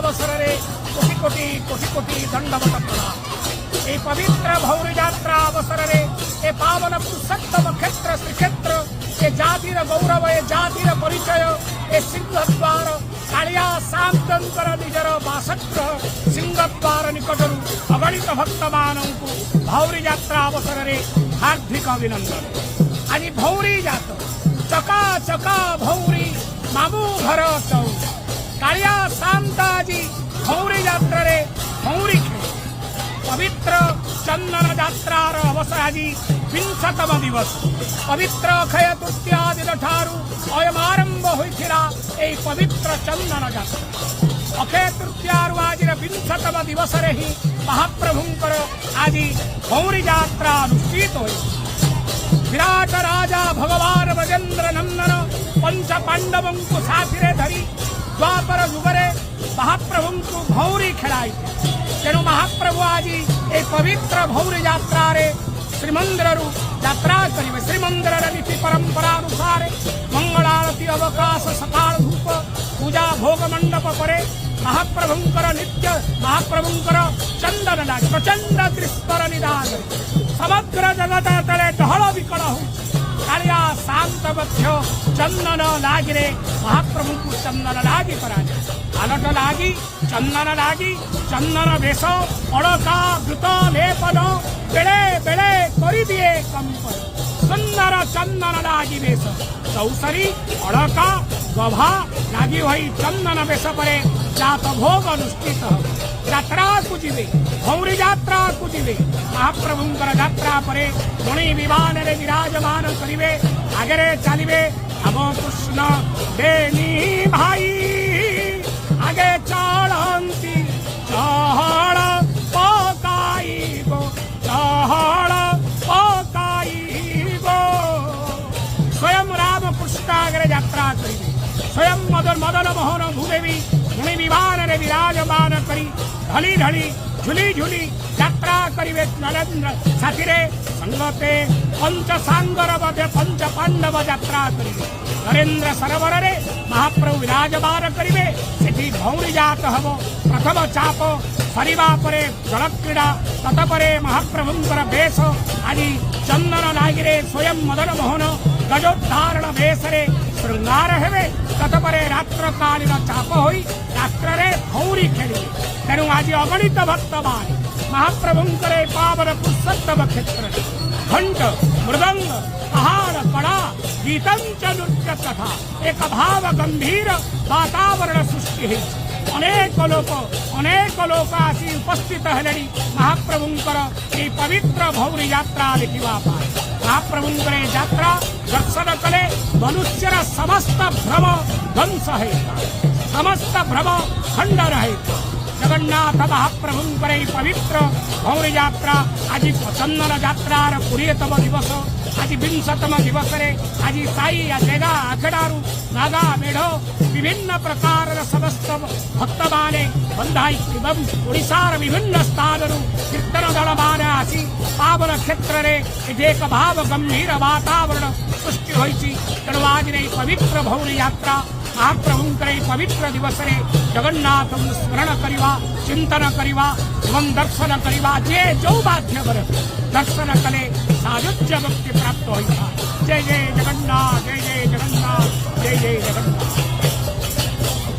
अवसर में कोटि कोटि कोटि कोटि दंडवत प्रणाम। ये पवित्र भौरी यात्रा अवसर में ये पावन पुरुषोत्तम क्षेत्र श्रीक्षेत्र ये जातिर गौरव ये जातिर परिचय ये सिंहद्वार कालिया सामंतर निजर बासगृह सिंहद्वार निकटर अगणित भक्त मानू भौरी यात्रा अवसर में हार्दिक अभिनंदन। आज भौरी जात चका चका भौरी मामू घर चौ कालिया शांताजी भौरी यात्रा रे भौरी खेल पवित्र चंदन यात्रार अवसर आज 20तम दिवस पवित्र अक्षय तृतीया दिन ठारू अयम आरंभ होइथिला एई पवित्र चंदन यात्रा। अक्षय तृतीया आज 20तम दिवस रे ही महाप्रभुंकर आज भौरी यात्रा अनुष्ठित होई। विराट राजा भगवान ब्रजेंद्र नंदन पंच पांडवों को साथी रे धरी द्वापर युगरे महाप्रभु को भौरी खेलाई। तेणु महाप्रभु आज एक पवित्र भौरी यात्रा रे श्रीमंदिर यात्रा करेंगे। श्रीमंदिर नीति परंपरा अनुसार मंगलारती अवकाश सकाल धूप पूजा भोग मंडप परे महाप्रभुंकर नित्य महाप्रभुंकर चंदन लाग प्रचंड त्रिस्तर निदान समग्र जगत तले ढल विकल हो कालिया शांत मध्य चंदन लागिरे महाप्रभु को चंदन लागी करा आलट लागी चंदन वेश अड़का घृत लेपन बेले बेले करी दिए कंपन सुंदर चंदन लागी वेश चौसरी अड़का गभा लागी हुई चंदन वेश परे जात भोग अनुष्ठित यात्रा को जीवे भौरी यात्रा को जीवे महाप्रभुंकर यात्रा परे मणि विमान रे विराजमान करिवे आगे चलिए अब कृष्ण बेनी भाई आगे चलती चहड़ पकाइबो स्वयं राम कृष्ण आगे यात्रा करिवे स्वयं मदन मोहन भूदेवी मुनि विमान रे विराजमान करी ढली ढली झुली झुली यात्रा करिवे नरेंद्र साथी रे संगते पंच सांगर बधे पंच पांडव यात्रा करिवे नरेंद्र सरोवर रे महाप्रभु विराजमान करिवे सेठी भौरी जात हबो प्रथम चाप सरिवा परे जल क्रीड़ा ततपरे महाप्रभुंकर बेश आज चंदन लागिरे स्वयं मदन मोहन गजोद्धारण बेश रे श्रृंगार हेबे ततपरे रात्रकालीन चाप होई रात्र रे भौरी खेलिवे। तेणु आज अगणित भक्तमान महाप्रभुंकर पावन पुरुषोत्तम क्षेत्र घंट मृदंग पहाड़ कड़ा गीतं च नृत्य तथा एक भाव गंभीर वातावरण सृष्टि है। अनेक लोक आसी उपस्थित हेले महाप्रभुंकर ये पवित्र भौरी यात्रा देखा पाए। महाप्रभुंकर यात्रा दर्शन कले मनुष्यर समस्त भ्रम ध्वंस है समस्त भ्रम खंड रहे। जगन्नाथ महाप्रभुंकर पवित्र भौरी यात्रा आज चंदन यात्रार 20तम दिवस आज 20तम दिवस रे आज साई जेगा आखड़ारू नागा मेढ़ विभिन्न प्रकार समस्त भक्त माने बंधाई एवं ओडिशार विभिन्न स्थान कीर्तन दल मान आसी पावन क्षेत्र रे एक भाव गंभीर वातावरण सृष्टि होइछि। तेणु आज पवित्र भौरी यात्रा महाप्रभुंकर पवित्र दिवस रे जगन्नाथ स्मरण करिवा चिंतन करिवा एवं दर्शन करिवा जे जो बाध्य दर्शन कले सायुज्य मुक्ति प्राप्त होइता। जय जय